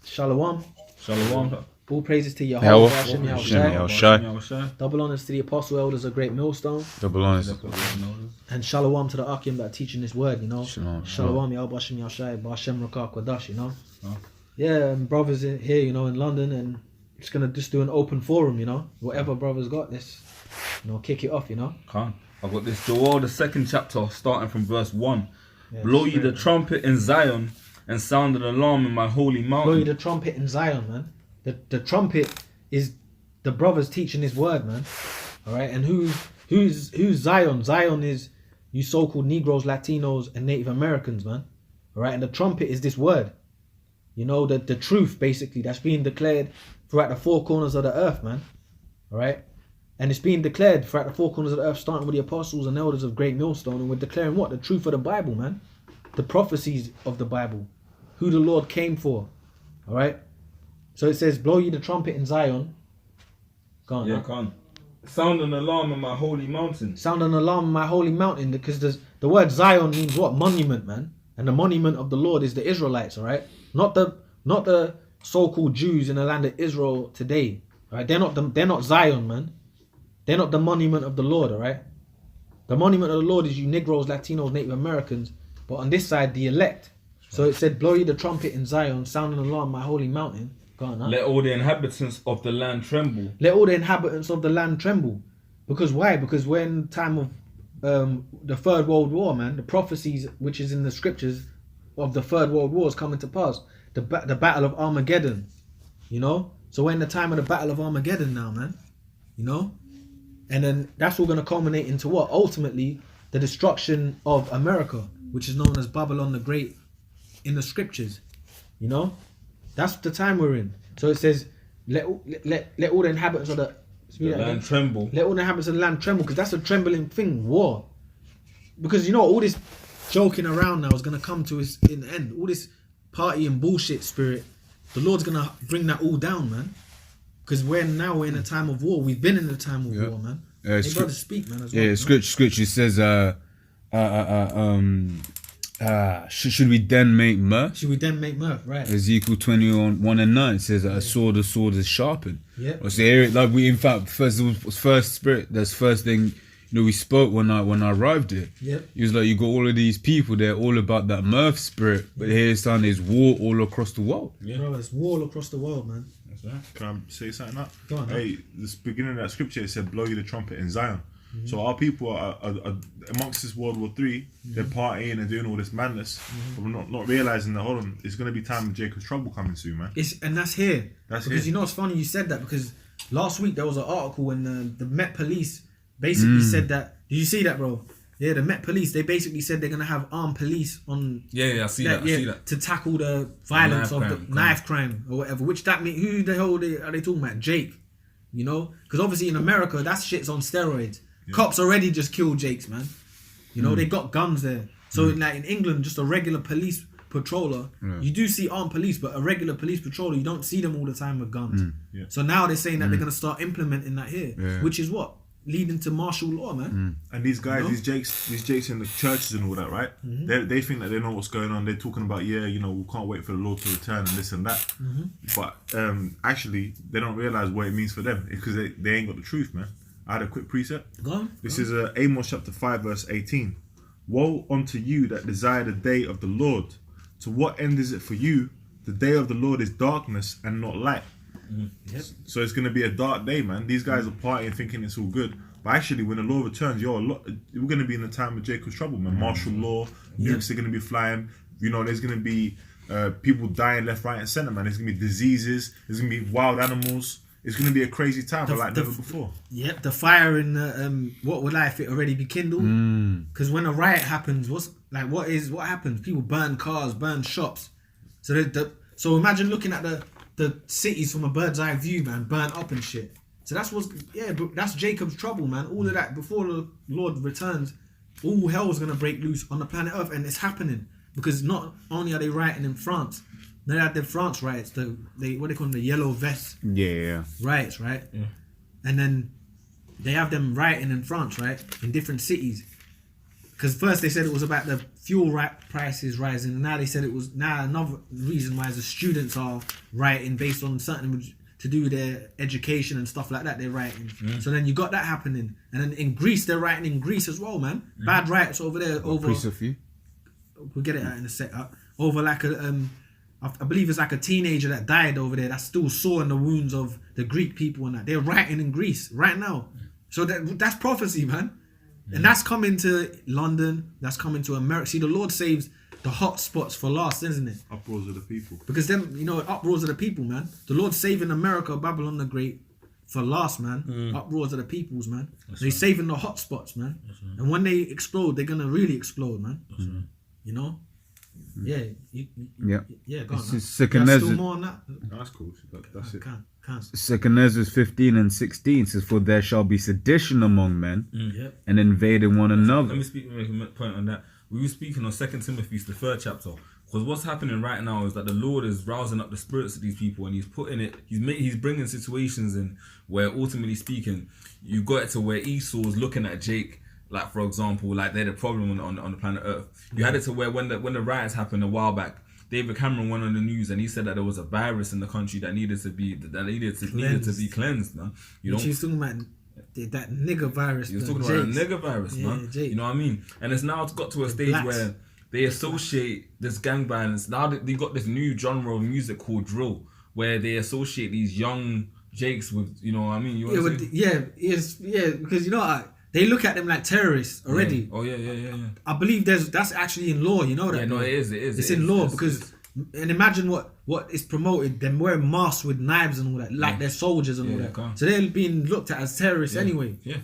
Shalom. Shalom. All praises to Yahweh, Hashem Yahushai. Yahushai. Double honors to the apostle elders of Great Millstone. Double honors. And shalom to the Akim that are teaching this word, you know. Shalom. Yahweh Hashem Yahushai, B'Hashem Rakah Kwadash, you know. Oh. Yeah, and brothers here, you know, in London, and it's gonna just do an open forum, you know. Whatever brothers got, let's, you know, kick it off, you know. Khan. I've got this Joel, the second chapter, starting from verse 1. Yeah, Blow ye the trumpet in Zion, and sound an alarm in my holy mountain. Blow ye the trumpet in Zion, man. The trumpet is the brothers teaching his word, man. All right, and who's Zion? Zion is you so-called Negroes, Latinos, and Native Americans, man. All right, and the trumpet is this word. You know, the truth, basically, that's being declared throughout the four corners of the earth, man. All right, and it's being declared throughout the four corners of the earth, starting with the apostles and elders of Great Millstone, and we're declaring what? The truth of the Bible, man. The prophecies of the Bible, who the Lord came for. All right. So it says, blow ye the trumpet in Zion. Go on. Yeah, Khan. Sound an alarm in my holy mountain. Sound an alarm in my holy mountain, because the word Zion means what? Monument, man. And the monument of the Lord is the Israelites, all right? Not the so-called Jews in the land of Israel today. All right? They're not Zion, man. They're not the monument of the Lord, all right? The monument of the Lord is you Negroes, Latinos, Native Americans, but on this side, the elect. So it said, blow ye the trumpet in Zion, sound an alarm in my holy mountain. Let all the inhabitants of the land tremble. Let all the inhabitants of the land tremble. Because why? Because we're in time of the Third World War, man. The prophecies, which is in the scriptures of the Third World War, is coming to pass. The Battle of Armageddon, you know. So we're in the time of the Battle of Armageddon now, man. You know, and then that's all going to culminate into what? Ultimately, the destruction of America, which is known as Babylon the Great in the scriptures. You know. That's the time we're in. So it says, let all the inhabitants of the land tremble. Let all the inhabitants of the land tremble, because that's a trembling thing, war. Because you know, all this joking around now is going to come to its in the end. All this party and bullshit spirit, the Lord's going to bring that all down, man. Because we're in a time of war. We've been in a time of war, man. They got to speak, man, as well. Yeah, scripture says, should we then make mirth? Should we then make mirth, right? Ezekiel 21:9 says that a sword is sharpened. Yeah. So here, like we, in fact, first spirit. That's first thing, you know, we spoke when I arrived here. Yeah. He was like, you got all of these people, they're all about that mirth spirit, but here's son, there's war all across the world. Yeah. Bro, it's war all across the world, man. That's right. Can I say something up? Go on. Hey, this beginning of that scripture, it said, blow you the trumpet in Zion. Mm-hmm. So our people are amongst this World War III, they're partying and doing all this madness, but we're not realising that, hold on, it's going to be time of Jacob's trouble coming soon, man. And that's here. Because you know, it's funny you said that, because last week there was an article when the Met Police basically said that. Did you see that, bro? Yeah, the Met Police, they basically said they're going to have armed police on... Yeah, I see that. To tackle the violence of the knife crime or whatever, which that means, who the hell are they talking about? Jake, you know? Because obviously in America, that shit's on steroids. Yeah. Cops already just killed Jakes, man. You know, they got guns there. So like in England, just a regular police patroller, you do see armed police, but a regular police patroller, you don't see them all the time with guns. Yeah. So now they're saying that they're going to start implementing that here, which is what? Leading to martial law, man. And these guys, you know? these Jakes in the churches and all that, right? They think that they know what's going on. They're talking about, you know, we can't wait for the Lord to return and this and that. But actually, they don't realise what it means for them, because they ain't got the truth, man. I had a quick precept. Go on. This is Amos chapter 5 verse 18. Woe unto you that desire the day of the Lord. To what end is it for you? The day of the Lord is darkness and not light. Yep. So it's going to be a dark day, man. These guys are partying thinking it's all good. But actually, when the Lord returns, we're going to be in the time of Jacob's trouble, man. Martial law, nukes are going to be flying. You know, there's going to be people dying left, right, and centre, man. There's going to be diseases. There's going to be wild animals. It's going to be a crazy time, like never before. Yep, the fire in what would life it already be kindled? Because when a riot happens, what happens? People burn cars, burn shops. So imagine looking at the cities from a bird's eye view, man, burnt up and shit. So that's Jacob's trouble, man. All of that before the Lord returns, all hell's gonna break loose on the planet Earth, and it's happening because not only are they rioting in France. They had the France riots, what they call them, the yellow vest riots, right? Yeah. And then they have them rioting in France, right? In different cities. because first they said it was about the fuel prices rising, and now they said it was now another reason why the students are rioting based on something to do with their education and stuff like that. They're rioting. So then you got that happening, and then in Greece they're rioting in Greece as well, man. Bad riots over there. Over we'll get it out in a sec. Over like a I believe it's like a teenager that died over there that's still sore in the wounds of the Greek people and that. They're rioting in Greece right now. So that's prophecy, man. And that's coming to London. That's coming to America. See, the Lord saves the hot spots for last, isn't it? Uproars of the people. Because them, uproars of the people, man. The Lord's saving America, Babylon the Great, for last, man. Uproars of the peoples, man. They're saving the hot spots, man. And when they explode, they're gonna really explode, man. You know? Yeah. Yeah, go on. Second more on that? That's cool. That's it. Can't. Second Ezra 15 and 16 says, "For there shall be sedition among men, and invading one another." Let me make a point on that. We were speaking on 2 Timothy, the 3rd chapter, because what's happening right now is that the Lord is rousing up the spirits of these people, and he's bringing situations in where, ultimately speaking, you got it to where Esau was looking at Jake, like, for example, like they're the problem on the planet Earth. You had it to where when the riots happened a while back, David Cameron went on the news and he said that there was a virus in the country that needed to be cleansed, man. She's talking about that nigger virus. He was talking about a nigger virus, man. Jake. You know what I mean? And it's now got to a stage where they associate this gang violence. Now they got this new genre of music called drill, where they associate these young Jakes with, you know what I mean? Because you know what? They look at them like terrorists already. Yeah. Oh yeah. I believe that's actually in law. You know that? Yeah, no, it is. It's in law because and imagine what is promoted. Them wearing masks with knives and all that, like they're soldiers and all that. So they're being looked at as terrorists anyway. Yeah.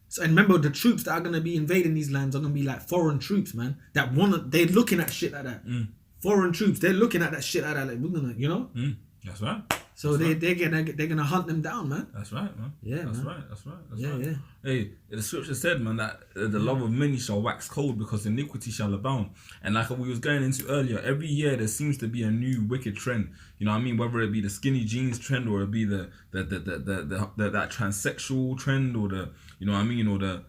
So and remember, the troops that are gonna be invading these lands are gonna be like foreign troops, man. They're looking at shit like that. Foreign troops, they're looking at that shit like that. Like we're gonna, That's right. So they're gonna hunt them down, man. That's right, man. Yeah, that's man. right. That's right. Yeah. Hey, the scripture said, man, that the love of many shall wax cold because iniquity shall abound. And like we was going into earlier, every year there seems to be a new wicked trend. You know what I mean? Whether it be the skinny jeans trend or it be the that transsexual trend or the, you know what I mean, or the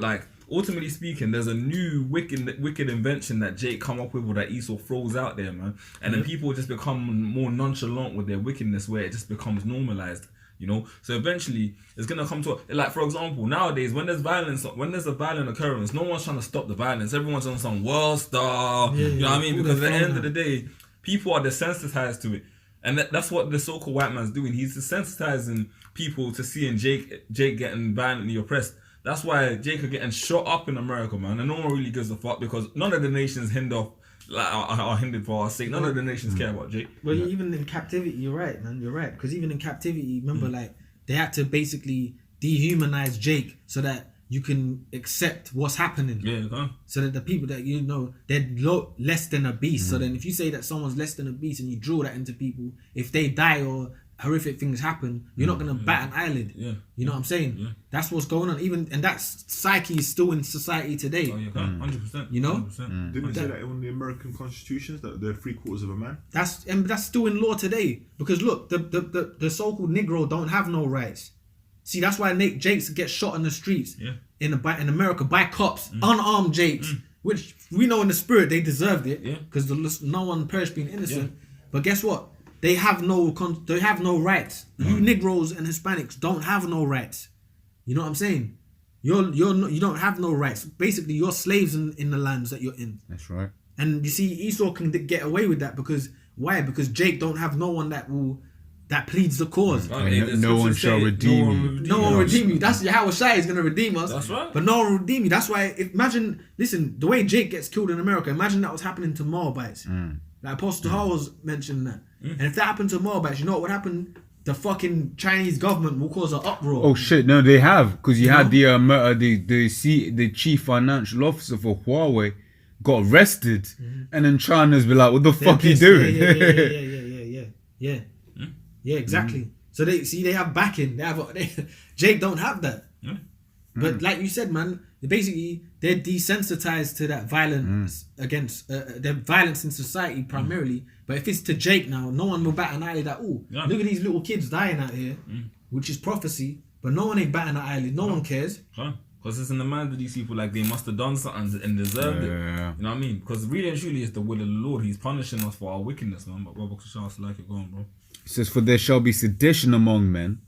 like. Ultimately speaking, there's a new wicked invention that Jake come up with or that Esau throws out there, man. And then people just become more nonchalant with their wickedness where it just becomes normalized, you know? So eventually, it's going to come to, like, for example, nowadays, when there's a violent occurrence, no one's trying to stop the violence. Everyone's on some world star, you know what I mean? Because at the end of the day, people are desensitized to it. And that's what the so-called white man's doing. He's desensitizing people to seeing Jake getting violently oppressed. That's why Jake are getting shot up in America, man, and no one really gives a fuck because none of the nations are hindered for our sake. None of the nations care about Jake. Well, even in captivity, you're right, man. You're right, because even in captivity, remember, like they had to basically dehumanize Jake so that you can accept what's happening. Yeah, so that the people that they're less than a beast. So then, if you say that someone's less than a beast and you draw that into people, if they die or horrific things happen, you're not gonna bat an eyelid. Yeah. You know what I'm saying? Yeah. That's what's going on. And that psyche is still in society today. Oh yeah, 100%. You know? 100%. Didn't we say that in the American constitutions that they're 3/4 of a man? That's still in law today. Because look, the so-called Negro don't have no rights. See, that's why Jakes get shot in the streets in America by cops, unarmed Jakes, which we know in the spirit they deserved it because no one perished being innocent. But guess what? They have no rights. You Negroes and Hispanics don't have no rights. You know what I'm saying? You don't have no rights. Basically, you're slaves in the lands that you're in. That's right. And you see, Esau can get away with that because why? Because Jake don't have no one that pleads the cause. No one shall redeem you. No one redeem you. That's how Shai is gonna redeem us. That's right. But no one will redeem you. That's why. Listen, the way Jake gets killed in America. Imagine that was happening to Moabites. Like Apostle Howells mentioned that. And if that happened to Moabites, you know what would happen? The fucking Chinese government will cause an uproar. Oh shit! No, they have, because you had the chief financial officer for Huawei got arrested, and then China's be like, "What the fuck you doing?" Yeah, exactly. So they have backing. Jake don't have that. But like you said, man, basically they're desensitized to that violence against the violence in society primarily. But if it's to Jake now, no one will bat an eyelid at all. Look at these little kids dying out here, which is prophecy. But no one ain't batting an eyelid. No one cares. Because it's in the minds of these people like they must have done something and deserved it. Yeah. You know what I mean? Because really and truly, it's the will of the Lord. He's punishing us for our wickedness, man. But Brother Kashas, like it, go on, bro. It says, for there shall be sedition among men,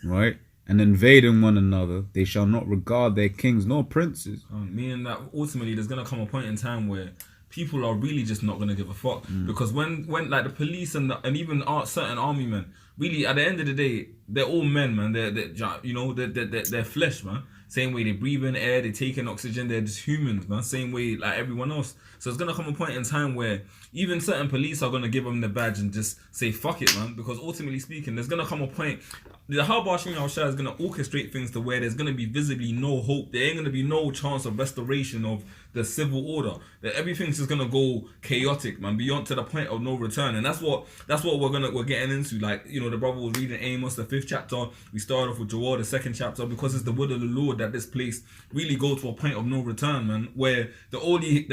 right? And invading one another, they shall not regard their kings nor princes. Meaning that ultimately there's gonna come a point in time where people are really just not gonna give a fuck, because when like the police and even certain army men, really at the end of the day, they're all men, man. They're flesh, man. Same way they breathe in air, they take in oxygen, they're just humans, man. Same way like everyone else. So it's gonna come a point in time where even certain police are gonna give them the badge and just say fuck it, man. Because ultimately speaking, there's gonna come a point. The Harbashim Al-Shah is gonna orchestrate things to where there's gonna be visibly no hope. There ain't gonna be no chance of restoration of the civil order. That everything's just gonna go chaotic, man, beyond to the point of no return. And that's what we're getting into. Like, you know, the brother was reading Amos, the 5th chapter. We started off with Joel, the 2nd chapter, because it's the will of the Lord that this place really go to a point of no return, man. Where the only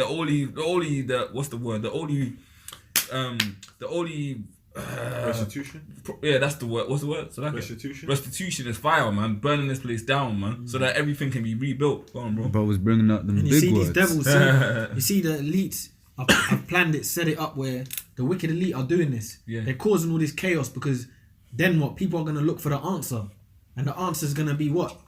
restitution. Yeah, that's the word. What's the word? So Restitution. Restitution is fire, man. Burning this place down, man, so that everything can be rebuilt. Go on, bro. But was bringing up them And you big see words. these devils, you see the elites have planned it, set it up where the wicked elite are doing this. Yeah. They're causing all this chaos because then what? People are going to look for the answer. And the answer is going to be what?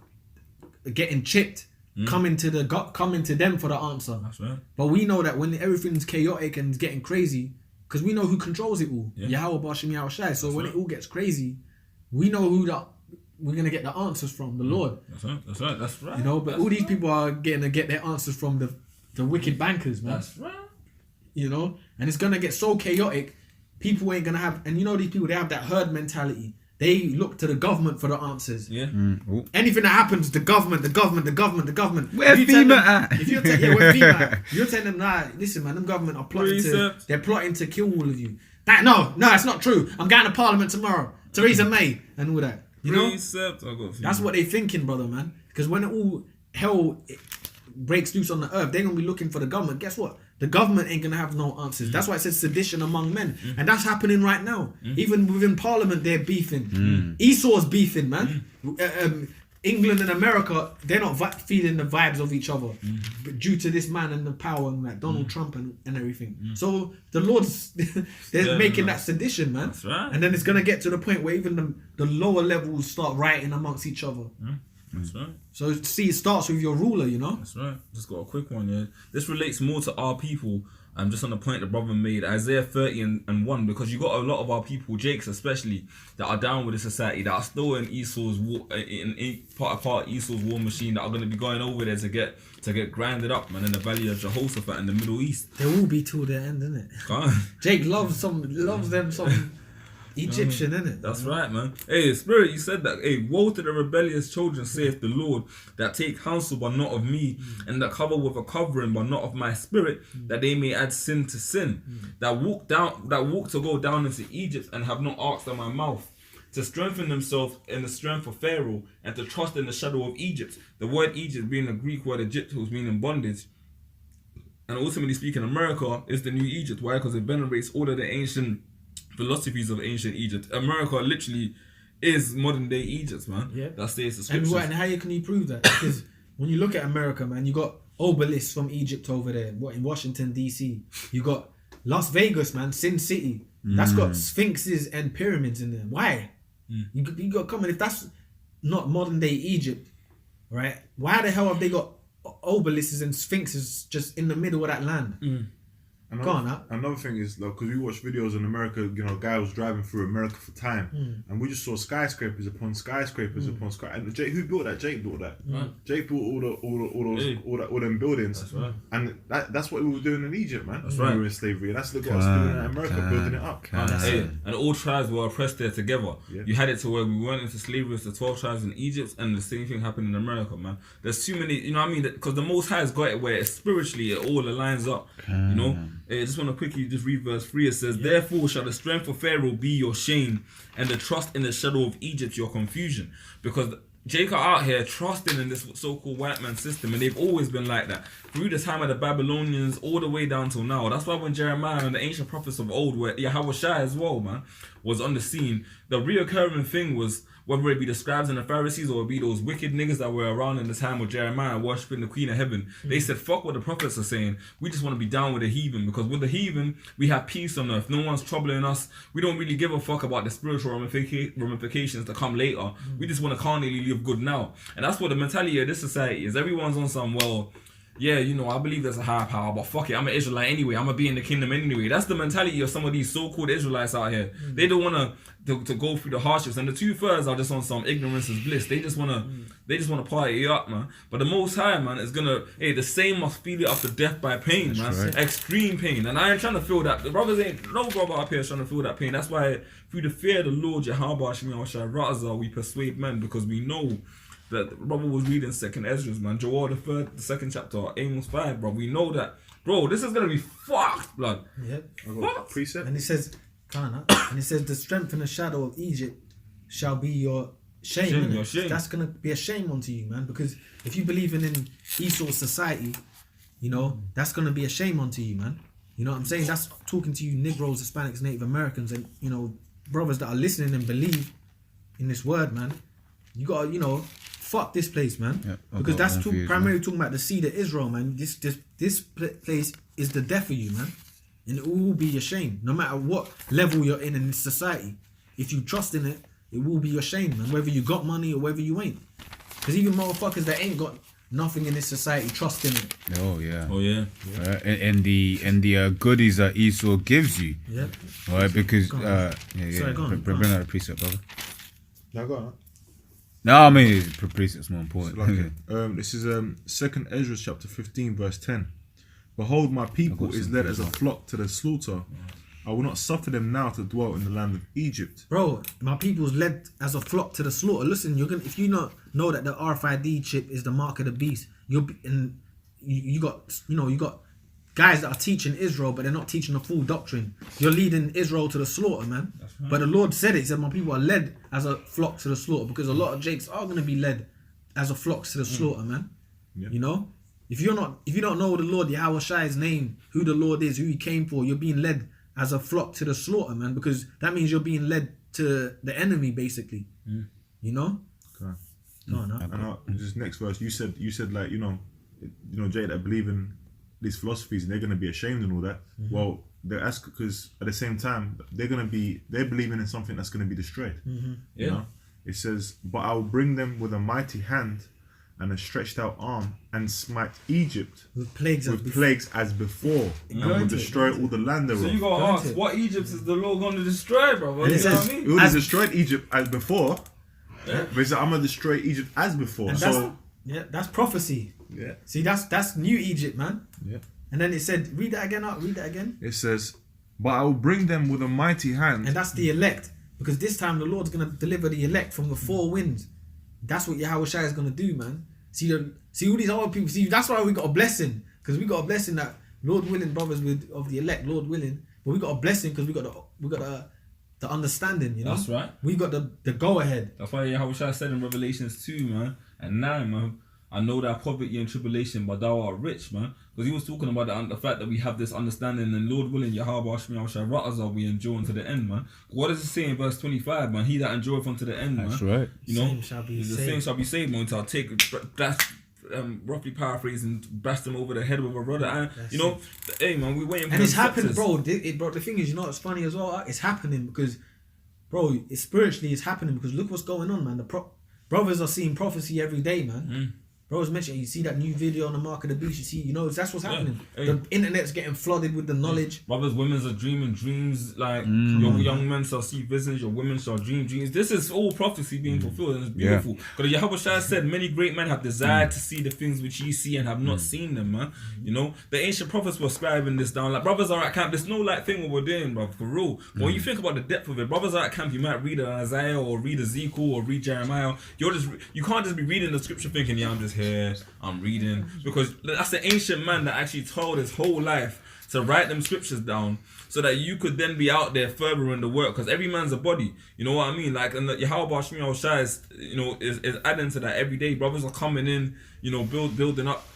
Getting chipped. Coming to them for the answer. That's right. But we know that when everything's chaotic and getting crazy, because we know who controls it all. Yahweh Bashim Yahweh Shai. So when it all gets crazy, we know who we're going to get the answers from, the Lord. That's right. You know, but all these people are getting to get their answers from the wicked bankers, man. That's right. You know, and it's gonna get so chaotic. People ain't gonna have, and you know these people, they have that herd mentality. They look to the government for the answers. Yeah. Anything that happens, the government. Where's FEMA at? If you're where's FEMA at? You're telling them, nah, listen, man, them government are they're plotting to kill all of you. No, it's not true. I'm going to Parliament tomorrow. Theresa May and all that. You know, that's what they're thinking, brother, man. Because when all hell breaks loose on the earth, they're gonna be looking for the government. Guess what? The government ain't gonna have no answers. That's why it says sedition among men, and that's happening right now. Even within Parliament, they're beefing. Esau's beefing, man. England and America, they're not feeling the vibes of each other, but due to this man and the power and like Donald Trump and everything. So the Lord's they're making that sedition, man. That's right. And then it's gonna get to the point where even the lower levels start rioting amongst each other. That's right. So see, it starts with your ruler, you know. That's right. Just got a quick one, yeah. This relates more to our people. Just on the point the brother made, Isaiah 30 and 1, because you got a lot of our people, Jakes especially, that are down with the society, that are still in Esau's war, in part of Esau's war machine, that are going to be going over there to get grinded up, man, in the valley of Jehoshaphat in the Middle East. They will be till the end, isn't it? Jake loves them some Egyptian, innit? That's right, man. Hey, Spirit, you said that. Hey, woe to the rebellious children, saith the Lord, that take counsel but not of me, and that cover with a covering but not of my spirit, that they may add sin to sin, that walk to go down into Egypt and have not asked of my mouth, to strengthen themselves in the strength of Pharaoh, and to trust in the shadow of Egypt. The word Egypt being the Greek word Egyptos, meaning bondage. And ultimately speaking, America is the new Egypt. Why? Because it venerates all of the ancient philosophies of ancient Egypt. America literally is modern day Egypt, man. Yeah. That stays the scriptures. And how can you prove that? Because when you look at America, man, you got obelisks from Egypt over there. In Washington DC, you got Las Vegas, man, Sin City. That's got sphinxes and pyramids in there. Why? You got to come in. If that's not modern day Egypt, right? Why the hell have they got obelisks and sphinxes just in the middle of that land? Another thing is, because we watch videos in America, you know, a guy was driving through America for time, and we just saw skyscrapers upon skyscrapers upon skyscrapers. And Jake, who built that? Jake built that. Jake built all them buildings. That's right. And that's what we were doing in Egypt, man. That's when right. we were in slavery. And that's what us doing in America, building it up. And all tribes were oppressed there together. Yeah. You had it to where we went into slavery with the 12 tribes in Egypt, and the same thing happened in America, man. There's too many, you know what I mean? Because the Most High has got it where spiritually it all aligns up, you know? I just want to quickly just read verse 3. It says, therefore shall the strength of Pharaoh be your shame, and the trust in the shadow of Egypt your confusion. Because Jacob out here trusting in this so-called white man system, and they've always been like that through the time of the Babylonians all the way down till now. That's why when Jeremiah and the ancient prophets of old, where Yahweh Shai as well, man, was on the scene, the reoccurring thing was whether it be the scribes and the Pharisees or it be those wicked niggas that were around in the time of Jeremiah worshipping the Queen of Heaven, they said, fuck what the prophets are saying. We just want to be down with the heathen, because with the heathen, we have peace on earth. No one's troubling us. We don't really give a fuck about the spiritual ramifications that come later. We just want to carnally live good now. And that's what the mentality of this society is. Everyone's on some, well, yeah, you know, I believe there's a higher power, but fuck it, I'm an Israelite anyway. I'm gonna be in the kingdom anyway. That's the mentality of some of these so-called Israelites out here. They don't want to go through the hardships, and the 2/3 are just on some ignorance is bliss. They just wanna party up, man. But the Most High, man, is gonna, the same must feel it up to death by pain, man. Right. Extreme pain. And I ain't trying to feel that. The brothers no brother up here is trying to feel that pain. That's why through the fear of the Lord, Yahweh Shai, we persuade men, because we know that the brother was reading 2nd Ezra, man. Joel the 2nd chapter, Amos 5, bro. We know that, bro. This is gonna be fucked, blood. Yep. What? Precept. And it says, the strength and the shadow of Egypt shall be your shame. Shame, innit? your shame. That's gonna be a shame unto you, man. Because if you believe in Esau's society, you know, that's gonna be a shame unto you, man. You know what I'm saying? That's talking to you Negroes, Hispanics, Native Americans, and, you know, brothers that are listening and believe in this word, man. You gotta, you know, fuck this place, man. Yeah, because that's primarily man. talking about the seed of Israel, man. This place is the death of you, man. And it will be your shame, no matter what level you're in this society. If you trust in it, it will be your shame, man. Whether you got money or whether you ain't. Because even motherfuckers that ain't got nothing in this society trust in it. Oh yeah. Oh yeah. And the goodies that Esau gives you. Yeah. All right, because Go on. Sorry, go on, bring go on. out the precept, brother. Now go on. No, I mean precept's more important. Okay. This is 2nd Ezra chapter 15 verse 10. Behold, my people is led as a flock to the slaughter. I will not suffer them now to dwell in the land of Egypt. Bro, my people's led as a flock to the slaughter. Listen, if you not know that the RFID chip is the mark of the beast, you got guys that are teaching Israel, but they're not teaching the full doctrine. You're leading Israel to the slaughter, man. Right. But the Lord said it. He said, my people are led as a flock to the slaughter, because a lot of Jakes are going to be led as a flock to the slaughter, man. Yeah. You know? If you don't know the Lord, Yahweh Shai's name, who the Lord is, who he came for, you're being led as a flock to the slaughter, man, because that means you're being led to the enemy, basically. You know? Okay. No. And just next verse, you said like, you know, Jay, that believe in these philosophies and they're gonna be ashamed and all that. Well, they're asking, because at the same time they're believing in something that's gonna be destroyed. You know? It says, but I will bring them with a mighty hand and a stretched out arm, and smite Egypt With plagues as before, and will destroy all the land thereof. So you gotta ask, what Egypt is the Lord gonna destroy, bro? You know what I mean? He would have destroyed Egypt as before, but he said, I'm gonna destroy Egypt as before. And that's prophecy. Yeah. See, that's new Egypt, man. Yeah. And then it said, read that again. It says, but I will bring them with a mighty hand. And that's the elect. Because this time the Lord's going to deliver the elect from the four winds. That's what Yahweh Shai is going to do, man. See all these other people. See, that's why we got a blessing. Because we got a blessing that, Lord willing, brothers of the elect, Lord willing. But we got a blessing because we got the understanding, you know? That's right. We got the go ahead. That's why Yahweh Shai said in Revelations 2, man, and 9, man, I know that poverty and tribulation, but thou art rich, man. Because he was talking about the fact that we have this understanding, and Lord willing, Yahweh Shai, we endure unto the end, man. What does it say in verse 25, man? He that endureth unto the end, man. That's right. You know, Same shall be the saved. same shall be saved, man. So I'll take that, roughly paraphrasing, bash them over the head with a rudder. And, you know, hey, man, we waiting for And it's happening, scepters. bro. The thing is, you know what's funny as well? It's happening because, bro, spiritually it's happening because look what's going on, man. The brothers are seeing prophecy every day, man. Bro's mentioned, you see that new video on the Mark of the Beast, you see, you know, that's what's happening. Hey. The internet's getting flooded with the knowledge. Brothers, women are dreaming dreams, like your young men shall see visions, your women shall dream dreams. This is all prophecy being fulfilled, and it's beautiful. Because Yahweh Shai said, many great men have desired to see the things which ye see and have not seen them, man. You know, the ancient prophets were scribing this down. Like, brothers are at camp, there's no like thing what we're doing, bro, for real. But when you think about the depth of it, brothers are at camp, you might read Isaiah or read Ezekiel or read Jeremiah. You can't just be reading the scripture thinking, yeah, I'm just here, I'm reading, because that's the ancient man that actually told his whole life to write them scriptures down so that you could then be out there furthering the work, because every man's a body, you know what I mean? Like, and the Yahweh Shai is, you know, is adding to that every day. Brothers are coming in, you know, building up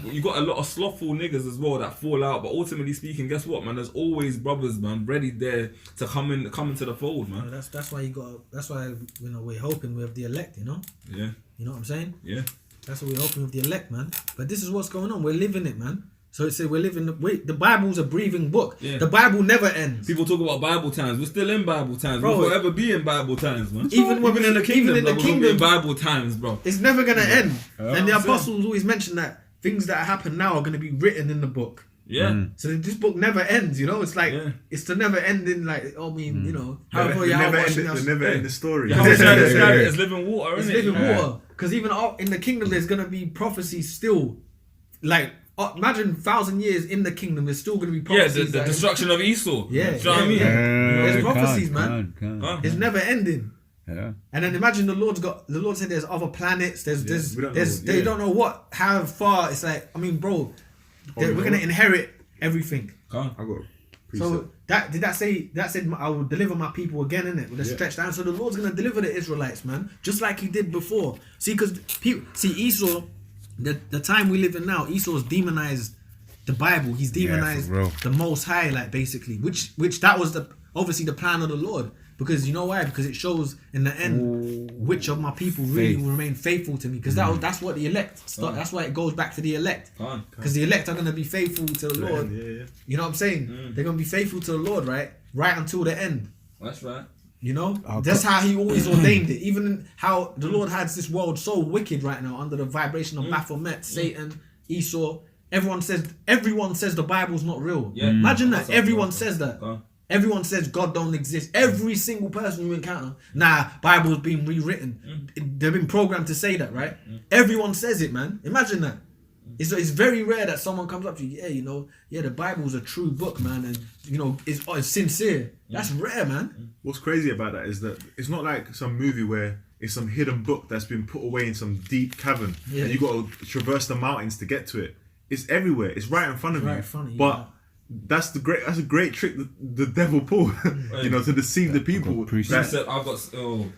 you got a lot of slothful niggas as well that fall out. But ultimately speaking, guess what, man? There's always brothers, man, ready there to come into the fold, man. That's why that's why we're hoping with the elect, Yeah. You know what I'm saying? Yeah. That's what we're hoping with the elect, man. But this is what's going on. We're living it, man. So it said we're living the Bible's a breathing book. Yeah. The Bible never ends. People talk about Bible times. We're still in Bible times. Bro, We'll forever be in Bible times, man. Even in the kingdom, even in the bro, we're gonna be kingdom, in Bible times, bro. it's never gonna end. And the I'm apostles always mention that things that happen now are gonna be written in the book. Yeah. So this book never ends, It's like it's the never ending. Like however They you never are end watching the us. never end the story. How would I describe it? It's living water, It's isn't it? living water. Because even in the kingdom, there's gonna be prophecies still. Like imagine 1,000 years in the kingdom, there's still gonna be Yeah, prophecies. the destruction of Esau. Yeah, Do you know what I mean? There's prophecies, man. Can't. It's never ending. Yeah. And then imagine the Lord said there's other planets. They we don't know how far. It's like, I mean, bro, we're gonna inherit everything. Come on. I got a precept. So that said I will deliver my people again, innit? With a stretched hand. So the Lord's gonna deliver the Israelites, man, just like He did before. See, because Esau, the time we live in now, Esau's demonized the Bible. He's demonized the Most High, like basically, which that was obviously the plan of the Lord. Because you know why? Because it shows in the end which of my people really will remain faithful to me. Because that's what the elect. That's why it goes back to the elect. Because the elect are going to be faithful to the Lord. Yeah. You know what I'm saying? They're going to be faithful to the Lord, right? Right until the end. That's right. That's how He always ordained it. Even how the Lord has this world so wicked right now under the vibration of Baphomet, Satan, Esau. Everyone says the Bible's not real. Yeah. Imagine that. Everyone says that. Everyone says God don't exist. Every single person you encounter, Bible's been rewritten. They've been programmed to say that, right? Everyone says it, man. Imagine that. It's very rare that someone comes up to you, the Bible's a true book, man, and it's sincere. That's rare, man. What's crazy about that is that it's not like some movie where it's some hidden book that's been put away in some deep cavern and you got to traverse the mountains to get to it. It's everywhere. It's right in front of you. But that's a great trick the devil pulled, to deceive the people. He said, "I've got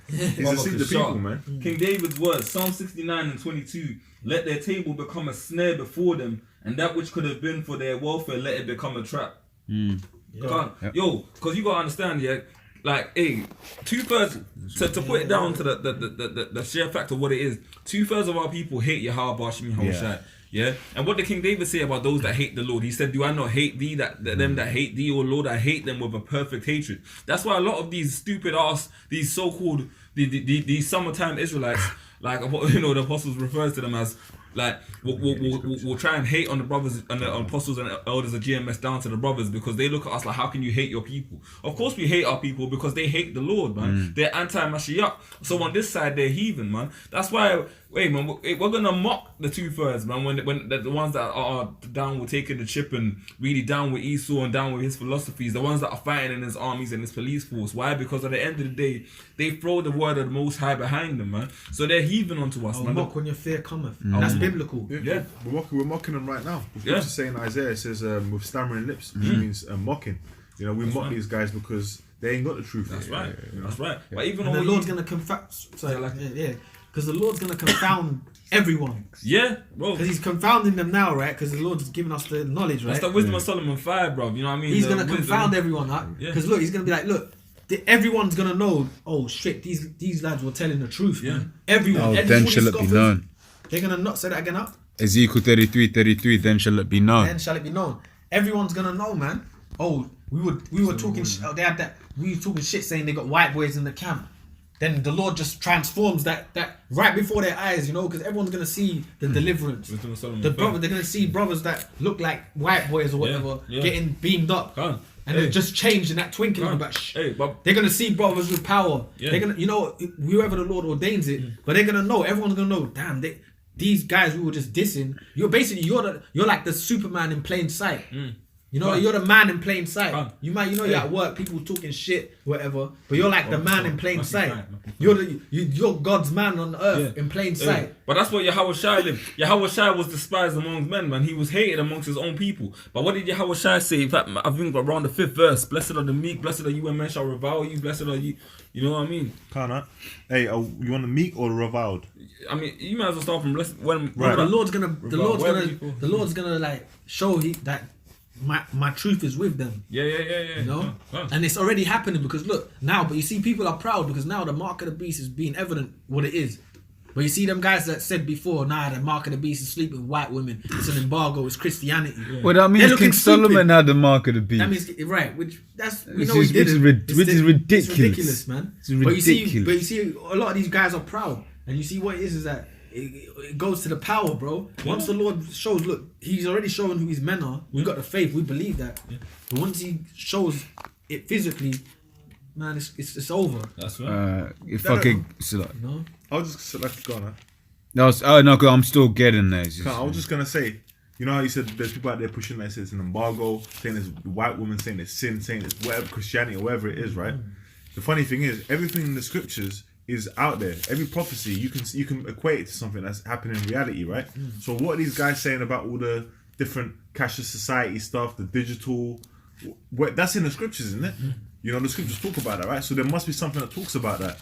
he's deceived the people, man." King David's words, Psalm 69:22. Let their table become a snare before them, and that which could have been for their welfare, let it become a trap. Because you gotta understand, like, hey, 2/3 to put it down to the sheer fact of what it is. 2/3 of our people hate Yahweh Bashim Hoshai. Yeah, and what did King David say about those that hate the Lord? He said, "Do I not hate thee? Them that hate thee, O Lord, I hate them with a perfect hatred." That's why a lot of these stupid ass, these so-called these summertime Israelites, like the apostles refers to them as, like, we'll try and hate on the brothers and the apostles and elders of GMS down to the brothers because they look at us like, how can you hate your people? Of course we hate our people because they hate the Lord, man. They're anti-Mashiach. So on this side they're heathen, man. That's why, man, we're gonna mock the 2/3, man. When the ones that are down with taking the chip and really down with Esau and down with his philosophies, the ones that are fighting in his armies and his police force. Why? Because at the end of the day, they throw the word of the Most High behind them, man. So they're heathen onto us, man. Mock when your fear cometh. That's biblical. Yeah. We're mocking them right now. It's saying Isaiah says with stammering lips, which means mocking. We mock these guys because they ain't got the truth. That's right. That's right. But even the Lord's gonna confound. Because the Lord's gonna confound everyone. Yeah, bro. Because He's confounding them now, right? Because the Lord's giving us the knowledge, right? That's the wisdom of Solomon 5, bro. You know what I mean? He's gonna confound everyone, because look, He's gonna be like, look. Everyone's gonna know. Oh shit! These lads were telling the truth, man. Everyone. Then shall it be known. They're gonna not say that again up. Ezekiel 33:33. Then shall it be known. Then shall it be known. Everyone's gonna know, man. Oh, we were talking. They had that. We were talking shit, saying they got white boys in the camp. Then the Lord just transforms that right before their eyes, because everyone's gonna see the deliverance. They're gonna see brothers that look like white boys or whatever getting beamed up. And it just changed in that twinkling. They're gonna see brothers with power. They're gonna, whoever the Lord ordains it. But they're gonna know. Everyone's gonna know. Damn, these guys we were just dissing. You're like the Superman in plain sight. You know, you're the man in plain sight. Fam. You might, you're at work, people talking shit, whatever, but you're like the man in plain Must be sight. fine. You're God's man on earth in plain sight. But that's what Yahweh Shai lived. Yahweh Shai was despised amongst men, man. He was hated amongst his own people. But what did Yahweh Shai say? In fact, I think around the 5th verse, blessed are the meek, blessed are you when men shall revile you, blessed are you. You know what I mean? Can't. Hey, you want the meek or the reviled? I mean, you might as well start from blessed when Right. The Lord's gonna like show that my truth is with them. Yeah. You know? Yeah. And it's already happening because look, now, but you see people are proud because now the mark of the beast is being evident what it is. But you see them guys that said before, the mark of the beast is sleeping with white women, it's an embargo, it's Christianity. Yeah. Well, that means King Solomon had the mark of the beast. That means, right, which we Which know he is- did which is it. rid- which is ridiculous. It's ridiculous, man. It's ridiculous. But you see, a lot of these guys are proud. And you see what it is that it goes to the power, bro. Once the Lord shows, look, he's already shown who his men are. We've got the faith, we believe that. But once he shows it physically, man, it's over. That's right. If I could, so like, You know? I'll just let it go now. no, I'm still getting there. It's just- I was just gonna say, you know how you said there's people out there pushing that it's an embargo, saying there's white women saying it's sin, saying it's whatever Christianity or whatever it is, right? The funny thing is, everything in the scriptures is out there. Every prophecy you can equate it to something that's happening in reality, right? So what are these guys saying about all the different cashless society stuff, the digital? That's in the scriptures, isn't it? You know, the scriptures talk about that, right? So there must be something that talks about that.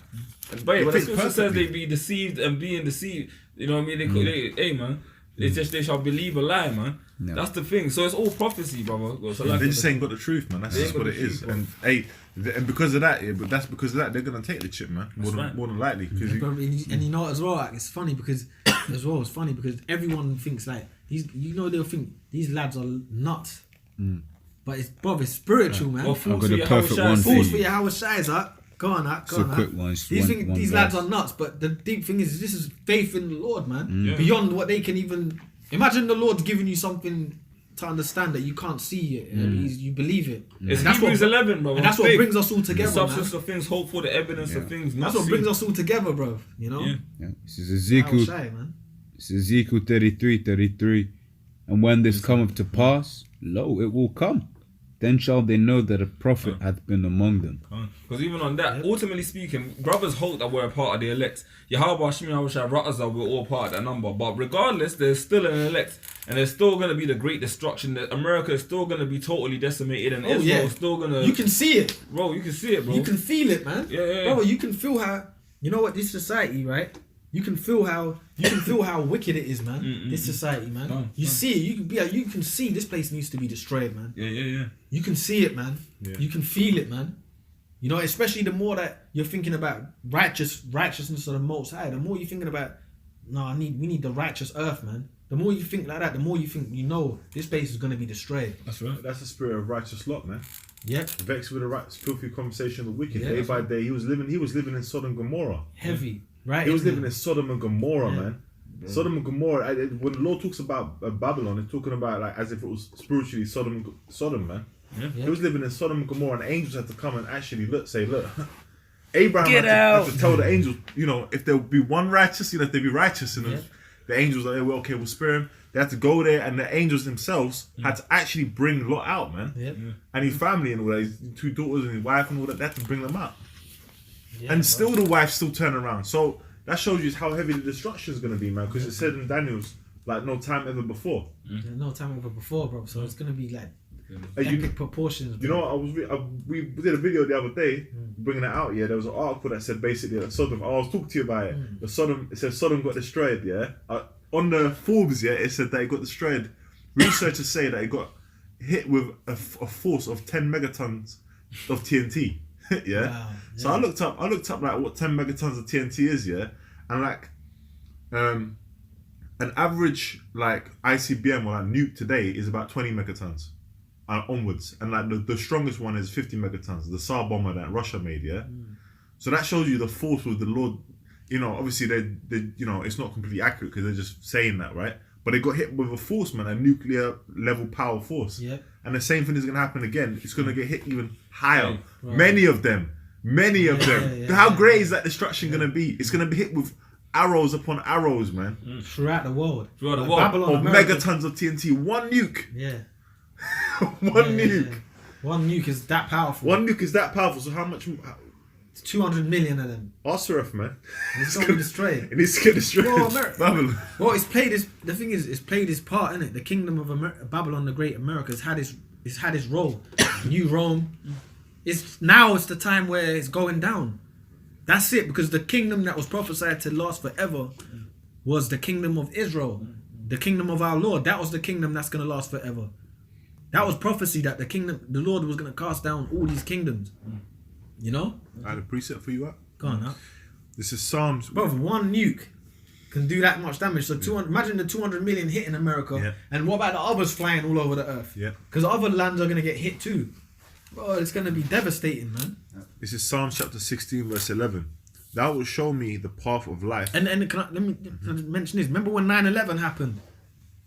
But It the fits scripture says perfectly. they be deceived and being deceived. You know what I mean? Hey man, it's just they shall believe a lie, man. Yeah. That's the thing. So it's all prophecy, brother. So They just ain't got the truth, man. That's They just ain't what got it the is. truth, And hey, and because of that, they're gonna take the chip, man. More right. than likely. 'Cause And you know what as well, like, it's funny because everyone thinks like they'll think these lads are nuts. But it's spiritual, man. Well, I've fools got for a your perfect Hawashai one say. for Fools you. for your Howard Shies, huh? Go on, huh? So quick ones. These lads are nuts, but the deep thing is, this is faith in the Lord, man. Yeah. Beyond what they can even imagine. The Lord's giving you something to understand that you can't see it. You believe it. It's And that's Hebrews what, 11, bro. and that's what brings us all The together, man. substance of things, hope for the evidence of things. That's not what brings seen. us all together, bro. You know. Yeah. Yeah. This is Howard Ezekiel. Shai, man. It's Ezekiel 33. And when this cometh to pass, lo, it will come. Then shall they know that a prophet hath been among them. Because even on that, ultimately speaking, brothers hope that we're a part of the elect. Yahweh Hashem Yahushua Ratazah, we're all part of that number. But regardless, there's still an elect. And there's still going to be the great destruction. That America is still going to be totally decimated. And Israel is still going to... You can see it. Bro, you can see it, bro. You can feel it, man. Yeah. Bro, you can feel how. You know what? This society, right? You can feel how wicked it is, man. This society, man. You see it. You can see this place needs to be destroyed, man. Yeah. You can see it, man. Yeah. You can feel it, man. You know, especially the more that you're thinking about righteousness of the Most High, the more you're thinking about, we need the righteous earth, man. The more you think like that, the more you think, this place is gonna be destroyed. That's right. that's the spirit of righteous lot, man. Yep. Vexed with the right filthy conversation of the wicked. Yeah, Day that's by right. day, he was living in Sodom and Gomorrah. Heavy. Right. He was isn't living in Sodom and Gomorrah, man. Sodom and Gomorrah. When the Lord talks about Babylon, it's talking about like as if it was spiritually Sodom, man. Yeah. He was living in Sodom and Gomorrah, and angels had to come and actually look. Abraham Get had to tell the angels, if there would be one righteous, if they'd be righteous, and the angels are well, okay, we'll spare him. They had to go there, and the angels themselves had to actually bring Lot out, man. Yep. And his family and all that, his 2 daughters and his wife and all that, they had to bring them out. Yeah, And bro. still the wife still turned around. So that shows you how heavy the destruction is going to be, man. Because it said in Daniel's, like no time ever before. There's no time ever before, bro. So it's gonna be like Hey, epic proportions. Bro. You know what? We did a video the other day bringing it out. Yeah, there was an article that said basically that Sodom. I was talking to you about it. It says Sodom got destroyed. Yeah, on the Forbes. Yeah, it said that it got destroyed. Researchers say that it got hit with a force of 10 megatons of TNT. Yeah. Wow, So I looked up like what 10 megatons of TNT is. Yeah, and like, an average like ICBM or like nuke today is about 20 megatons. Onwards, and like the strongest one is 50 megatons, the Tsar bomber that Russia made, yeah. So that shows you the force with the Lord. Obviously they it's not completely accurate because they're just saying that, right? But they got hit with a force, man, a nuclear level power force. Yep. And the same thing is gonna happen again. It's gonna get hit even higher. Right. Many of them. How great is that destruction gonna be? It's gonna be hit with arrows upon arrows, man. Throughout the world. Throughout the Like world. Babylon, Of America. megatons of TNT, one nuke. Yeah. One nuke. One nuke is that powerful. One nuke is that powerful. So how much? It's 200 million of them. Asaref, man. It's gonna be destroyed. It needs to get destroyed. Well, America- Babylon. Well, it's played his. The thing is, it's played his part in it. The kingdom of Babylon the Great, America, has had his role. New Rome. It's the time where it's going down. That's it, because the kingdom that was prophesied to last forever was the kingdom of Israel, the kingdom of our Lord. That was the kingdom that's gonna last forever. That was prophecy that the Lord was gonna cast down all these kingdoms. You know? I had a preset for you up. Go on now. This is Psalms. Bro, one nuke can do that much damage. So 200, imagine the 200 million hitting America, Yeah. and what about the others flying all over the earth? Yeah. Because other lands are going to get hit too. Bro, it's going to be devastating, man. This is Psalms chapter 16, verse 11. Thou wilt show me the path of life. And let me mention this. Remember when 9/11 happened?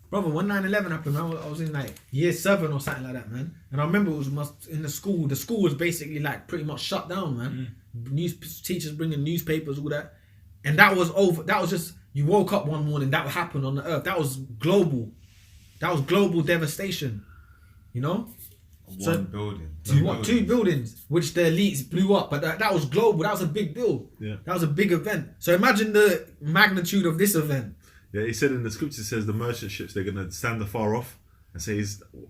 Brother, when 9/11 happened, I was in like year 7 or something like that, man. And I remember it was in the school. The school was basically like pretty much shut down, man. Teachers bringing newspapers, all that. And that was over. That was just, you woke up one morning, that happened on the earth. That was global. That was global devastation. You know? One building. Two buildings, which the elites blew up. But that was global. That was a big deal. Yeah. That was a big event. So imagine the magnitude of this event. Yeah, he said in the scripture, says the merchant ships, they're going to stand afar off and say,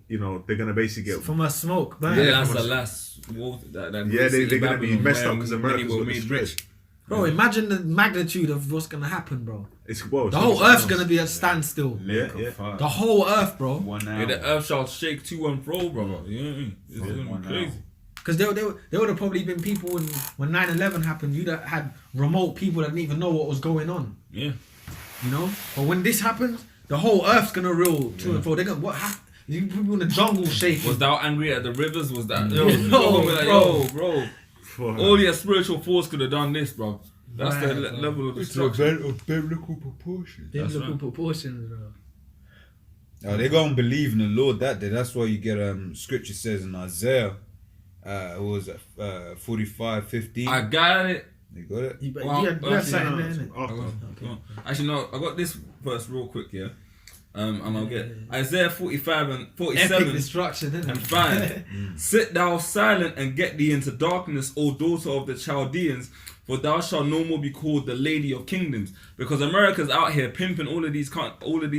they're going to basically get... From a smoke, man. Yeah, that's the last war. That Yeah, they're going to be Babylon messed up where because many America's were got made destroyed. rich. Bro, imagine the magnitude of what's going to happen, bro. It's The whole earth's going to be at standstill. Yeah. The whole earth, bro. 1 hour. Yeah, the earth shall shake to and fro, brother. You know what I mean? It's gonna 1 be hour. crazy. Because there would have probably been people when 9/11 happened, you'd have had remote people that didn't even know what was going on. Yeah. You know? But when this happens, the whole earth's going to reel to and fro. They're going to, what happened? People in the jungle shaking. Was thou angry at the rivers? Was that? No, Bro. Only a spiritual force could have done this, bro. That's the Right, bro. level of destruction. of biblical proportions. Biblical right. proportions, bro. Oh, they gonna believe in the Lord that day. That's why you get scripture says in Isaiah, it was 45:15. I got it. You got it. You Well, had something there, innit? Go on. Actually, no. I got this verse real quick, yeah. And I'll get Isaiah 45 and 47 Epic destruction, innit? and 5. Sit thou silent and get thee into darkness, O daughter of the Chaldeans, for thou shalt no more be called the lady of kingdoms. Because America's out here pimping all of these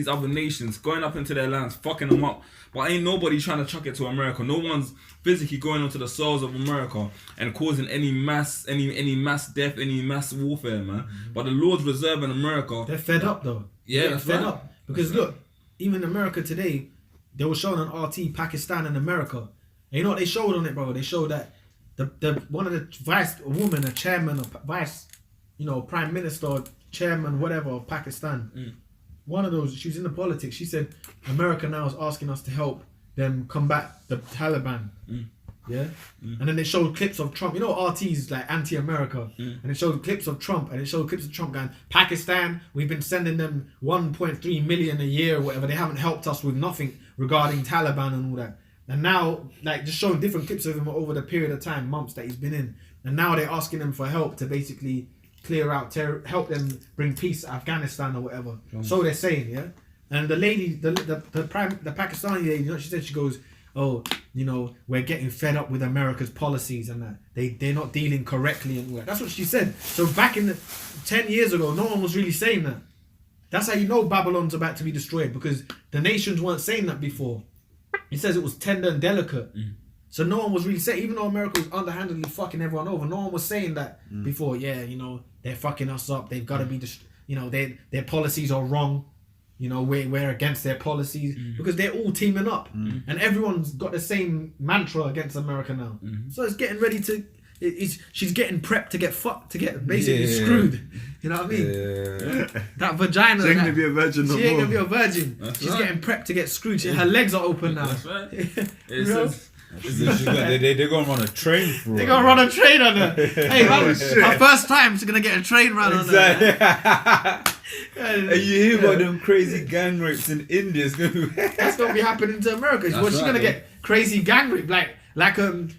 other nations, going up into their lands, fucking them up. But ain't nobody trying to chuck it to America. No one's physically going onto the soils of America and causing any mass death, any mass warfare, man. But the Lord's reserving America. They're fed up, though. Yeah, They're that's fed right. up. Because look, even America today, they were showing on RT Pakistan and America. And you know what they showed on it, bro? They showed that the one of the a chairman or vice, prime minister, chairman, whatever, of Pakistan. One of those, she was in the politics. She said America now is asking us to help them combat the Taliban. Yeah, and then they showed clips of Trump. You know, RT's like anti-America, and it showed clips of Trump, and it showed clips of Trump going, Pakistan, we've been sending them 1.3 million a year or whatever. They haven't helped us with nothing regarding Taliban and all that. And now, like, just showing different clips of him over the period of time, months that he's been in, and now they're asking him for help to basically clear out, help them bring peace to Afghanistan or whatever. So they're saying, yeah. And the lady, the Pakistani lady, she said, she goes, oh, we're getting fed up with America's policies and that they're not dealing correctly and all that. That's what she said. So back in 10 years ago, no one was really saying that. That's how you know Babylon's about to be destroyed, because the nations weren't saying that before. He says it was tender and delicate. So no one was really saying, even though America was underhandedly fucking everyone over, no one was saying that before. Yeah, they're fucking us up. They've got to be, their policies are wrong. We're against their policies because they're all teaming up, and everyone's got the same mantra against America now. So it's getting ready to. She's getting prepped to get fucked, to get basically screwed. You know what I mean? Yeah. That vagina. She ain't gonna be a virgin no She ain't more. gonna be a virgin. She's getting prepped to get screwed. Her legs are open now. That's right. They're gonna run a train through. They're gonna run a train on her. Hey, man, her first time she's gonna get a train run on her. And you hear about them crazy gang rapes in India. That's gonna be happening to America. That's She's right, gonna yeah. get crazy gang rape, like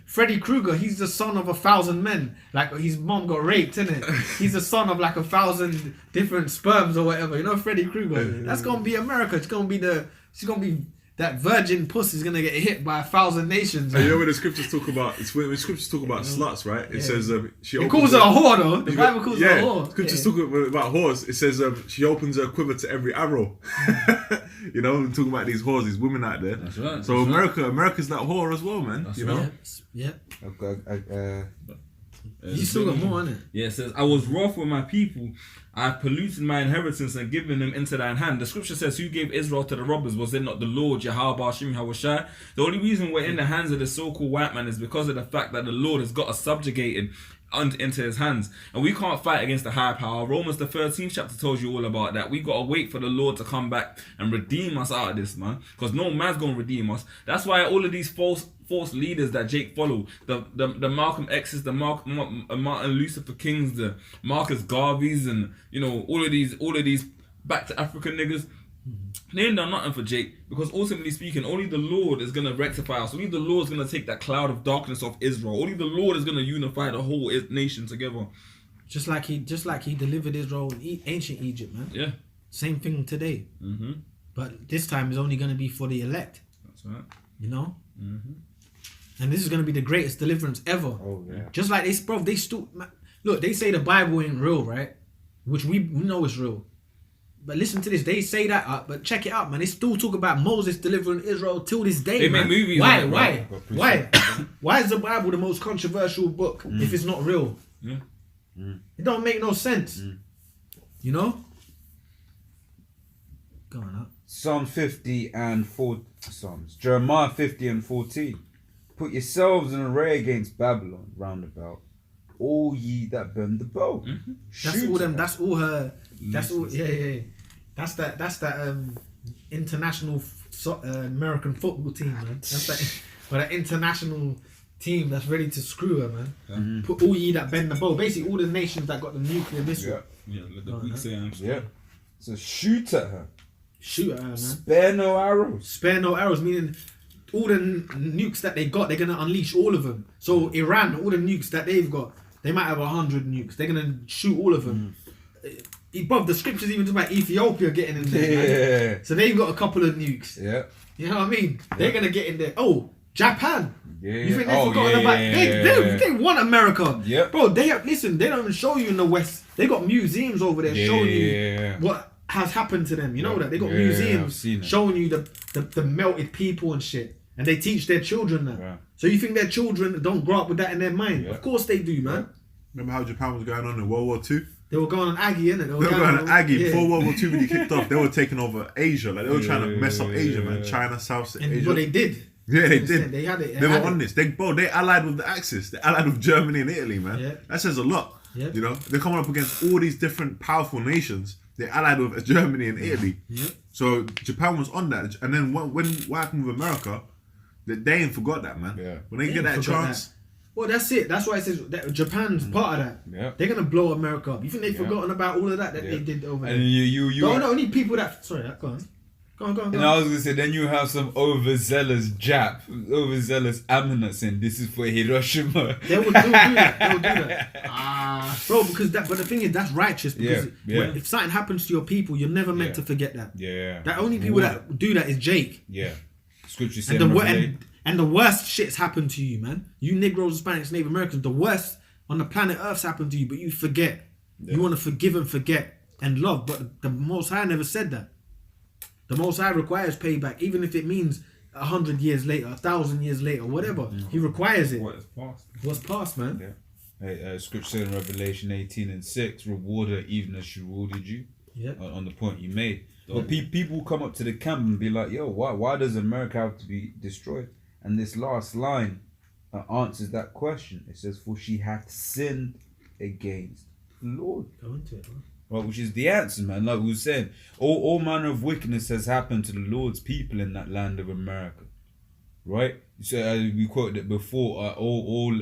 Freddy Krueger. He's the son of 1,000 men. Like, his mom got raped, innit? He's the son of like 1,000 different sperms or whatever. Freddy Krueger. That's gonna be America. She's gonna be the that virgin puss is gonna get hit by 1,000 nations. And you know when the scriptures talk about when scriptures talk about sluts, right? It says she It opens calls her a whore though. The Bible calls her a yeah, whore. scriptures talk about whores. It says she opens her quiver to every arrow. You know, we're talking about these whores, these women out there. That's right. So America's that whore as well, man. That's you know. right. Yeah. You You still got more, innit? Yeah, it says, I was wroth with my people. I have polluted my inheritance and given them into thine hand. The scripture says, who gave Israel to the robbers? Was it not the Lord, Yahweh, Hashem, Hawashai? The only reason we're in the hands of the so-called white man is because of the fact that the Lord has got us subjugated into his hands. And we can't fight against the high power. Romans the 13th chapter tells you all about that. We got to wait for the Lord to come back and redeem us out of this, man. Because no man's going to redeem us. That's why all of these false leaders that Jake follow, the Malcolm X's, the Martin Luther Kings, the Marcus Garveys, and you know all of these back to Africa niggas, they ain't done nothing for Jake, because ultimately speaking, only the Lord is gonna rectify us. Only the Lord is gonna take that cloud of darkness off Israel. Only the Lord is gonna unify the whole nation together. Just like he delivered Israel in ancient Egypt, man. Yeah. Same thing today. Mm-hmm. But this time is only going to be for the elect. That's right. You know. Mm-hmm. And this is going to be the greatest deliverance ever. Oh yeah. Just like they still look. They say the Bible ain't real, right? Which we know is real. But listen to this. They say that, but check it out, man. They still talk about Moses delivering Israel till this day. They man. make movies. Why? on it, Why? bro. Why? Why is the Bible the most controversial book if it's not real? Yeah. It don't make no sense. You know. Go on up. Psalm 50 and 4 Psalms. Jeremiah 50 and 14. Put yourselves in array against Babylon round about, all ye that bend the bow. That's all them. That's all her. That's all. Yeah. That's that. International American football team, man. That's that. But that international team that's ready to screw her, man. Put all ye that bend the bow. Basically, all the nations that got the nuclear missile. Yeah. Yeah, let the weak say I'm strong. Yeah. So shoot at her. Shoot at her, man. Spare no arrows. Spare no arrows, meaning all the nukes that they got, they're gonna unleash all of them. So Iran, all the nukes that they've got, they might have 100 nukes. They're gonna shoot all of them. Bruv, the scriptures even talk about Ethiopia getting in there. Man. So they've got a couple of nukes. Yeah. You know what I mean? They're gonna get in there. Oh, Japan. Yeah. You think they've forgotten about? They want America. Yeah. Bro, they don't even show you in the West. They got museums over there showing you what has happened to them. You know that they got museums showing you the melted people and shit, and they teach their children that. Yeah. So you think their children don't grow up with that in their mind? Of course they do, man. Remember how Japan was going on in World War II? They were going on Aggie, innit? They were going on Aggie. Before World War II really kicked off, they were taking over Asia. Like, they were trying to mess up Asia, man. China, South Asia. But they did. Yeah, they did. They had it. They were on this. They allied with the Axis. They allied with Germany and Italy, man. Yeah. That says a lot. Yeah. You know, they're coming up against all these different powerful nations. They allied with Germany and Italy. Yeah. So Japan was on that. And then when what happened with America, they ain't forgot that, man. Yeah. When they get that chance. Well, that's it. That's why it says that Japan's part of that. Yeah. They're gonna blow America up. You think they've forgotten about all of that they did over there? And you The only people that go on. And I was gonna say, then you have some overzealous overzealous Ammonites saying this is for Hiroshima. They will do that. Bro, because but the thing is, that's righteous. Because if something happens to your people, you're never meant to forget that. Yeah. The only people that do that is Jake. Yeah. Scripture said. And the worst shit's happened to you, man. You Negroes, Hispanics, Native Americans, the worst on the planet Earth's happened to you, but you forget. You want to forgive and forget and love, but the Most High never said that. The Most High requires payback, even if it means 100 years later, 1,000 years later, whatever. He requires it. What's past, man? Yeah. Hey, scripture said in Revelation 18 and 6, reward her even as she rewarded you. Yeah. On the point you made. But people come up to the camp and be like, yo, why does America have to be destroyed? And this last line answers that question. It says, for she hath sinned against the Lord. Go into it, bro. Right, which is the answer, man. Like we were saying, all manner of wickedness has happened to the Lord's people in that land of America, right? So we quoted it before. All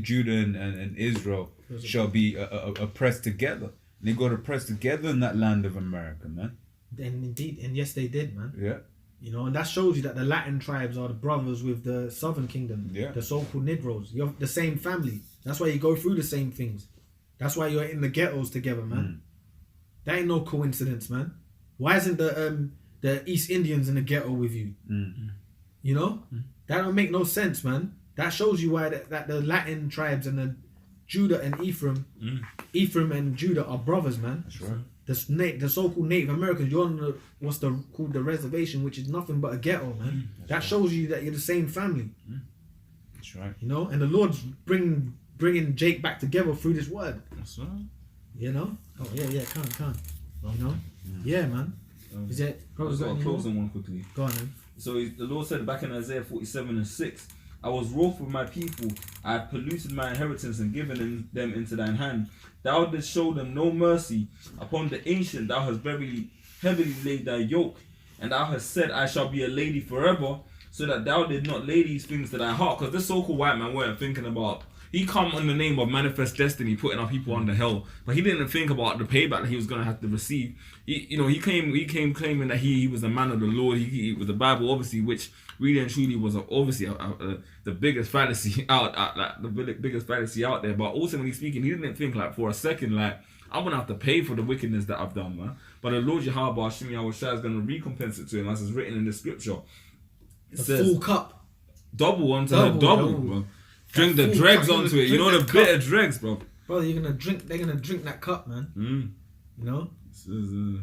Judah and Israel shall be oppressed together. And they got oppressed together in that land of America, man. And indeed, and yes, they did, man. Yeah. You know, and that shows you that the Latin tribes are the brothers with the Southern Kingdom. Yeah. The so-called Negroes. You're the same family. That's why you go through the same things. That's why you're in the ghettos together, man. That ain't no coincidence, man. Why isn't the East Indians in the ghetto with you. You know, that don't make no sense, man. That shows you why that the Latin tribes and the Judah and Ephraim and Judah are brothers, man. That's right. The so-called Native Americans, you're on called the reservation, which is nothing but a ghetto, man. That shows you that you're the same family. That's right. You know, and the Lord's bringing Jake back together through this word. That's right. You know? Oh yeah, come. You know? Yeah, man. Is it? I've got a closing one quickly. Go on, then. So the Lord said back in Isaiah 47:6, I was wroth with my people, I had polluted my inheritance and given them into thine hand. Thou didst show them no mercy. Upon the ancient thou hast very heavily laid thy yoke, and thou hast said, I shall be a lady forever, so that thou did not lay these things to thy heart. Because this so-called white man weren't thinking about, he come in the name of manifest destiny, putting our people under hell, but he didn't think about the payback that he was going to have to receive. He came claiming that he was a man of the Lord. He with the Bible, obviously, which really and truly was obviously the biggest fallacy biggest fallacy out there. But ultimately speaking, he didn't think like for a second like, I'm gonna have to pay for the wickedness that I've done, man. But the Lord Yahweh Hashem Yahweh Shai is gonna recompense it to him, as is written in the scripture. It says, full cup. Double onto her, double, bro. Drink the dregs onto it. You know the bitter dregs, bro. Bro, they're gonna drink that cup, man. You know? It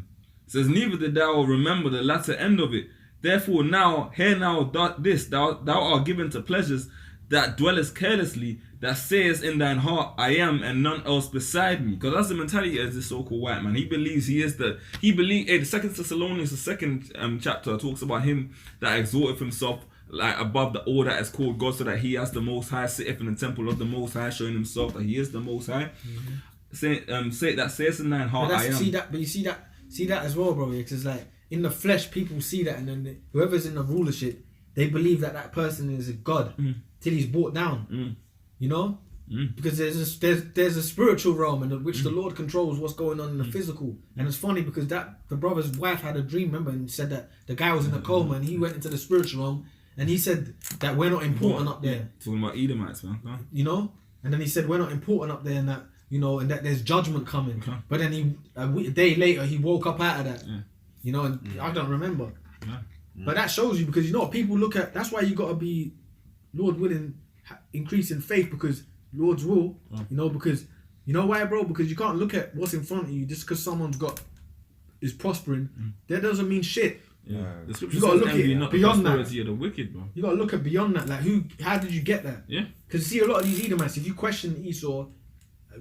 says, neither did thou remember the latter end of it. Therefore now, hear now thou art given to pleasures that dwellest carelessly, that sayest in thine heart, I am, and none else beside me. Because that's the mentality of this so-called white man. He believes the 2 Thessalonians, the second chapter, talks about him that exalteth himself like above the all that is called God, so that he has the Most High, sitteth in the temple of the Most High, showing himself that he is the Most High. Say that says in thine heart, I am. You see that as well, bro. Because like in the flesh, people see that, and then whoever's in the rulership, they believe that person is a god till he's brought down. You know, because there's a spiritual realm in which the Lord controls what's going on in the physical. And it's funny because the brother's wife had a dream, remember, and said that the guy was in a coma, and he went into the spiritual realm. And he said that we're not important up there. Talking about Edomites, man. Huh? You know? And then he said we're not important up there, and that, you know, and that there's judgment coming. Okay. But then a day later, he woke up out of that. Yeah. You know, and I don't remember. Yeah. But that shows you, because you know what people look at, that's why you got to be, Lord willing, increase in faith, because Lord's will, you know, because, you know why, bro? Because you can't look at what's in front of you just because someone's is prospering. That doesn't mean shit. Yeah. The scripture You gotta says look envy, at not beyond the that. prosperity of the wicked, bro. You gotta look at beyond that. Like, how did you get that? Yeah. Because you see, a lot of these Edomites, if you question Esau,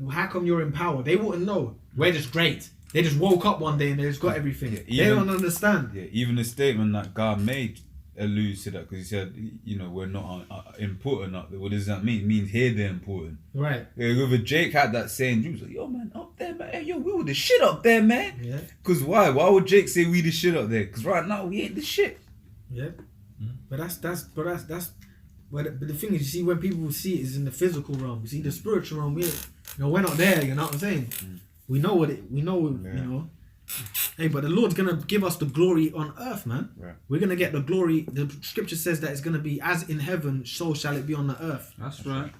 how come you're in power? They wouldn't know. We're just great. They just woke up one day and they just got everything. They don't understand. Yeah, even the statement that God made alludes to that, because he said, you know, we're not important up there. What does that mean? It means here they're important. Right. Yeah, if Jake had that saying, he was like, yo, man, up there, man. Hey, yo, we were the shit up there, man. Yeah. Because why? Why would Jake say we the shit up there? Because right now, we ain't the shit. Yeah. But that's but the thing is, you see, when people see it is in the physical realm. You see, the spiritual realm, we're not there, you know what I'm saying? We know you know. Hey, but the Lord's gonna give us the glory on earth, man. Right. We're gonna get the glory. The scripture says that it's gonna be as in heaven, so shall it be on the earth. That's right.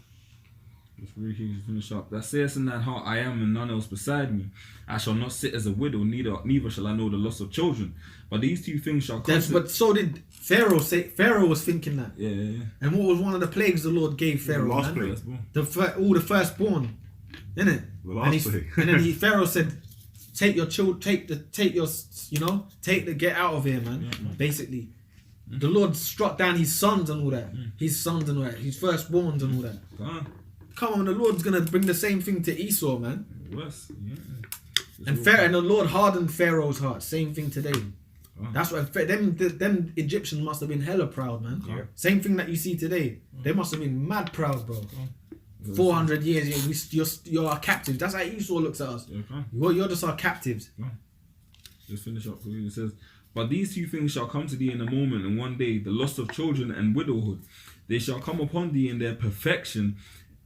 Let's really finish up. That says in that heart, I am, and none else beside me. I shall not sit as a widow, neither shall I know the loss of children. But these two things shall come. But so did Pharaoh say. Pharaoh was thinking that. Yeah. And what was one of the plagues the Lord gave Pharaoh? The last man? plague. All the firstborn, innit? The last plague. And then Pharaoh said, "Take your children, get out of here, man." Basically, the Lord struck down his sons and all that, his firstborns and all that. Come on, the Lord's gonna bring the same thing to Esau, man. And the Lord hardened Pharaoh's heart. Same thing today. That's why them Egyptians must have been hella proud, man. Yeah. Same thing that you see today. They must have been mad proud, bro. 400 years, you're our captives. That's how Esau looks at us. You're just our captives. Just finish up for you. It says, but these two things shall come to thee in a moment, and one day, the loss of children and widowhood. They shall come upon thee in their perfection,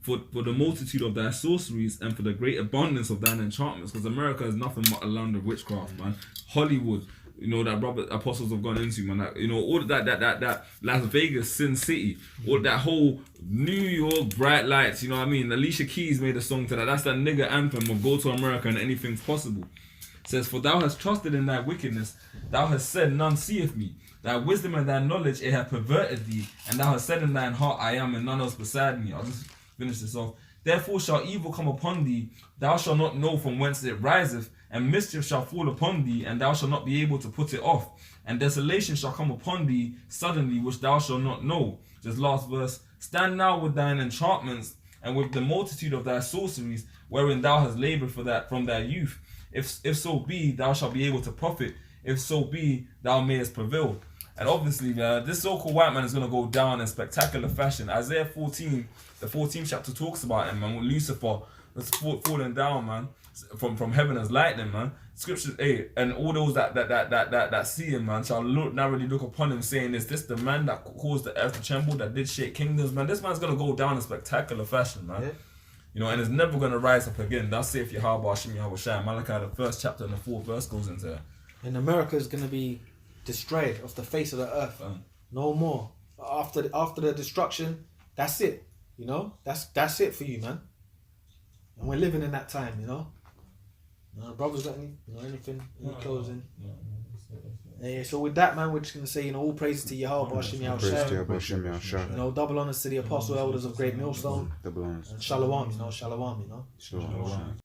for the multitude of thy sorceries and for the great abundance of thine enchantments. Because America is nothing but a land of witchcraft, man. Hollywood, you know, that brother apostles have gone into, man. That, you know, all that Las Vegas, Sin City, all that whole New York bright lights, you know what I mean? Alicia Keys made a song to that. That's that nigga anthem of go to America and anything's possible. It says, for thou hast trusted in thy wickedness, thou hast said, none seeth me. Thy wisdom and thy knowledge, it hath perverted thee, and thou hast said in thine heart, I am, and none else beside me. I'll just finish this off. Therefore shall evil come upon thee, thou shalt not know from whence it riseth, and mischief shall fall upon thee, and thou shalt not be able to put it off. And desolation shall come upon thee suddenly, which thou shalt not know. Just last verse. Stand now with thine enchantments, and with the multitude of thy sorceries, wherein thou hast laboured for that from thy youth. If so be, thou shalt be able to profit. If so be, thou mayest prevail. And obviously, this so-called white man is going to go down in spectacular fashion. Isaiah 14, the 14th chapter talks about him, man. With Lucifer was falling down, man, from heaven as lightning, man. Scriptures, and all those that see him, man, shall narrowly look upon him, saying, is this the man that caused the earth to tremble, that did shake kingdoms, man? This man's going to go down in spectacular fashion, man. Yeah. You know, and it's never going to rise up again. That's safe Yahweh Hashem Yahweh Shai. Malachi, the 1st chapter and the 4th verse goes into it. And America is going to be destroyed off the face of the earth. No more. After the destruction, that's it. You know, that's it for you, man. And we're living in that time, you know. Brothers got anything? Any closing? Yeah, so with that, man, we're just gonna say, all praises to Yahweh Hashem Yahweh Shai. Double honors to the apostle elders of Great Millstone. And shalom, shalom,